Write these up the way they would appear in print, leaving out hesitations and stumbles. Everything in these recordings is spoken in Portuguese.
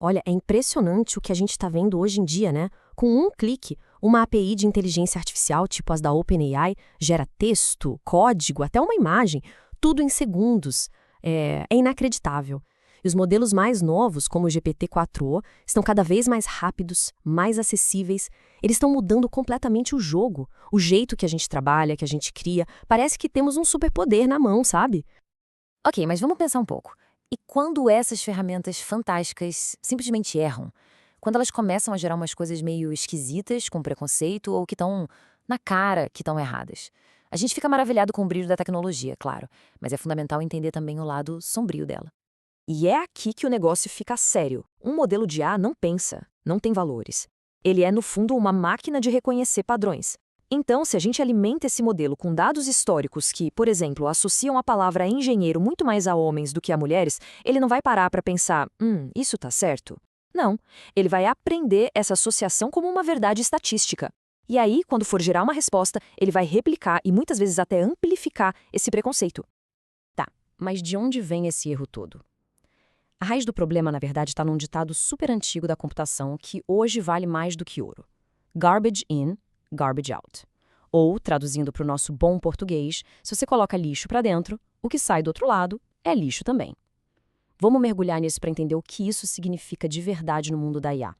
Olha, é impressionante o que a gente está vendo hoje em dia, né? Com um clique, uma API de inteligência artificial, tipo as da OpenAI, gera texto, código, até uma imagem, tudo em segundos. É inacreditável. E os modelos mais novos, como o GPT-4o, estão cada vez mais rápidos, mais acessíveis. Eles estão mudando completamente o jogo, o jeito que a gente trabalha, que a gente cria. Parece que temos um superpoder na mão, sabe? Ok, mas vamos pensar um pouco. E quando essas ferramentas fantásticas simplesmente erram? Quando elas começam a gerar umas coisas meio esquisitas, com preconceito, ou que estão na cara que estão erradas? A gente fica maravilhado com o brilho da tecnologia, claro, mas é fundamental entender também o lado sombrio dela. E é aqui que o negócio fica sério. Um modelo de IA não pensa, não tem valores. Ele é, no fundo, uma máquina de reconhecer padrões. Então, se a gente alimenta esse modelo com dados históricos que, por exemplo, associam a palavra engenheiro muito mais a homens do que a mulheres, ele não vai parar para pensar, isso tá certo? Não. Ele vai aprender essa associação como uma verdade estatística. E aí, quando for gerar uma resposta, ele vai replicar e muitas vezes até amplificar esse preconceito. Tá, mas de onde vem esse erro todo? A raiz do problema, na verdade, está num ditado super antigo da computação que hoje vale mais do que ouro. Garbage in, garbage out. Ou, traduzindo para o nosso bom português, se você coloca lixo para dentro, o que sai do outro lado é lixo também. Vamos mergulhar nisso para entender o que isso significa de verdade no mundo da IA.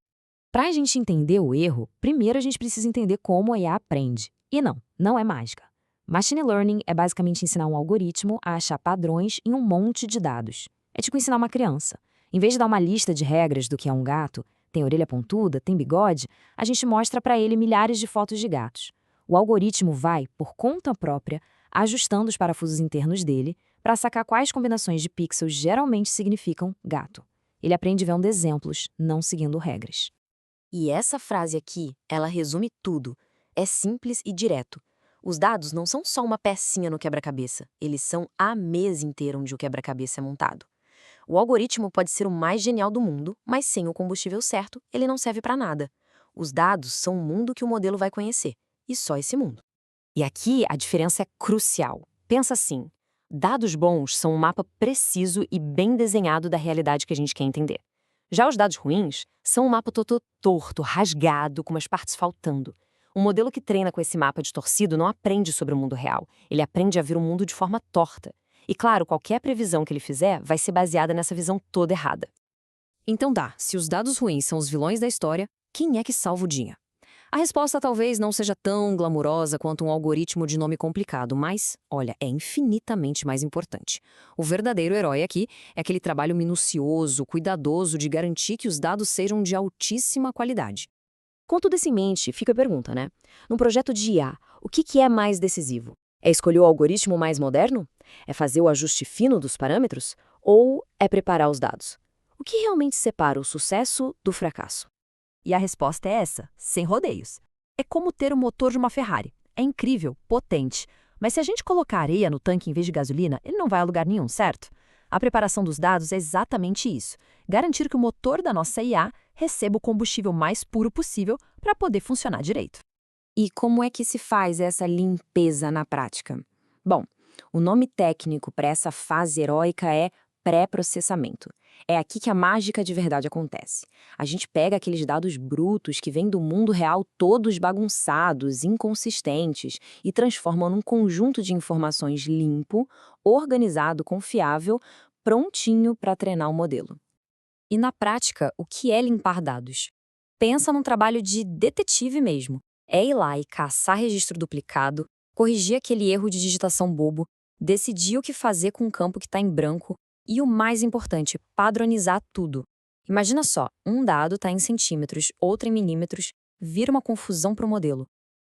Para a gente entender o erro, primeiro a gente precisa entender como a IA aprende. E não é mágica. Machine Learning é basicamente ensinar um algoritmo a achar padrões em um monte de dados. É tipo ensinar uma criança. Em vez de dar uma lista de regras do que é um gato, tem orelha pontuda, tem bigode, a gente mostra para ele milhares de fotos de gatos. O algoritmo vai, por conta própria, ajustando os parafusos internos dele para sacar quais combinações de pixels geralmente significam gato. Ele aprende vendo exemplos, não seguindo regras. E essa frase aqui, ela resume tudo. É simples e direto. Os dados não são só uma pecinha no quebra-cabeça, eles são a mesa inteira onde o quebra-cabeça é montado. O algoritmo pode ser o mais genial do mundo, mas sem o combustível certo, ele não serve para nada. Os dados são o mundo que o modelo vai conhecer, e só esse mundo. E aqui a diferença é crucial. Pensa assim: dados bons são um mapa preciso e bem desenhado da realidade que a gente quer entender. Já os dados ruins são um mapa todo torto, rasgado, com umas partes faltando. Um modelo que treina com esse mapa distorcido não aprende sobre o mundo real, ele aprende a ver o mundo de forma torta. E claro, qualquer previsão que ele fizer vai ser baseada nessa visão toda errada. Então se os dados ruins são os vilões da história, quem é que salva o dia? A resposta talvez não seja tão glamurosa quanto um algoritmo de nome complicado, mas, olha, é infinitamente mais importante. O verdadeiro herói aqui é aquele trabalho minucioso, cuidadoso de garantir que os dados sejam de altíssima qualidade. Com tudo isso em mente, fica a pergunta, né? Num projeto de IA, o que é mais decisivo? É escolher o algoritmo mais moderno? É fazer o ajuste fino dos parâmetros? Ou é preparar os dados? O que realmente separa o sucesso do fracasso? E a resposta é essa, sem rodeios. É como ter o motor de uma Ferrari. É incrível, potente. Mas se a gente colocar areia no tanque em vez de gasolina, ele não vai a lugar nenhum, certo? A preparação dos dados é exatamente isso. Garantir que o motor da nossa IA receba o combustível mais puro possível para poder funcionar direito. E como é que se faz essa limpeza na prática? Bom, o nome técnico para essa fase heróica é pré-processamento. É aqui que a mágica de verdade acontece. A gente pega aqueles dados brutos que vêm do mundo real todos bagunçados, inconsistentes, e transforma num conjunto de informações limpo, organizado, confiável, prontinho para treinar o modelo. E na prática, o que é limpar dados? Pensa num trabalho de detetive mesmo. É ir lá e caçar registro duplicado, corrigir aquele erro de digitação bobo, decidir o que fazer com um campo que está em branco e, o mais importante, padronizar tudo. Imagina só, um dado está em centímetros, outro em milímetros, vira uma confusão para o modelo.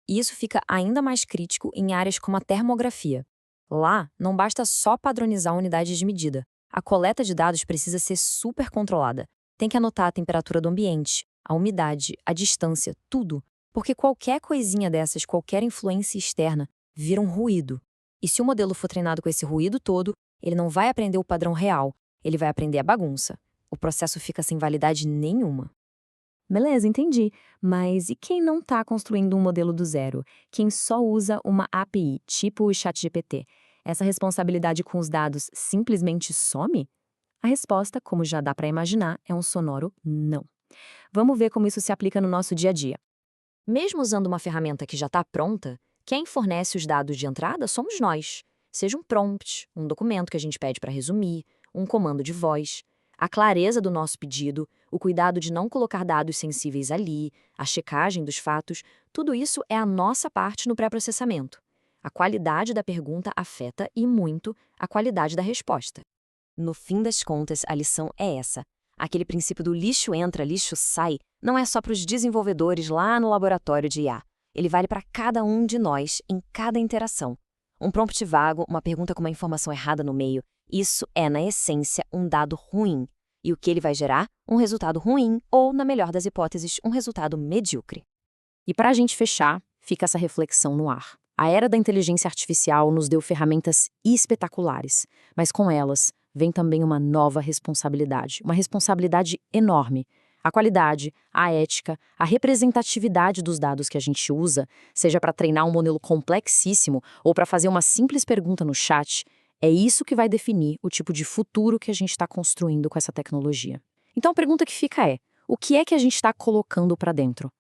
E isso fica ainda mais crítico em áreas como a termografia. Lá, não basta só padronizar unidades de medida. A coleta de dados precisa ser super controlada. Tem que anotar a temperatura do ambiente, a umidade, a distância, tudo. Porque qualquer coisinha dessas, qualquer influência externa, vira um ruído. E se o modelo for treinado com esse ruído todo, ele não vai aprender o padrão real, ele vai aprender a bagunça. O processo fica sem validade nenhuma. Beleza, entendi. Mas e quem não está construindo um modelo do zero? Quem só usa uma API, tipo o ChatGPT? Essa responsabilidade com os dados simplesmente some? A resposta, como já dá para imaginar, é um sonoro não. Vamos ver como isso se aplica no nosso dia a dia. Mesmo usando uma ferramenta que já está pronta, quem fornece os dados de entrada somos nós. Seja um prompt, um documento que a gente pede para resumir, um comando de voz. A clareza do nosso pedido, o cuidado de não colocar dados sensíveis ali, a checagem dos fatos, tudo isso é a nossa parte no pré-processamento. A qualidade da pergunta afeta, e muito, a qualidade da resposta. No fim das contas, a lição é essa. Aquele princípio do lixo entra, lixo sai, não é só para os desenvolvedores lá no laboratório de IA. Ele vale para cada um de nós, em cada interação. Um prompt vago, uma pergunta com uma informação errada no meio, isso é, na essência, um dado ruim. E o que ele vai gerar? Um resultado ruim ou, na melhor das hipóteses, um resultado medíocre. E para a gente fechar, fica essa reflexão no ar. A era da inteligência artificial nos deu ferramentas espetaculares, mas com elas vem também uma nova responsabilidade, uma responsabilidade enorme. A qualidade, a ética, a representatividade dos dados que a gente usa, seja para treinar um modelo complexíssimo ou para fazer uma simples pergunta no chat, é isso que vai definir o tipo de futuro que a gente está construindo com essa tecnologia. Então a pergunta que fica é: o que é que a gente está colocando para dentro?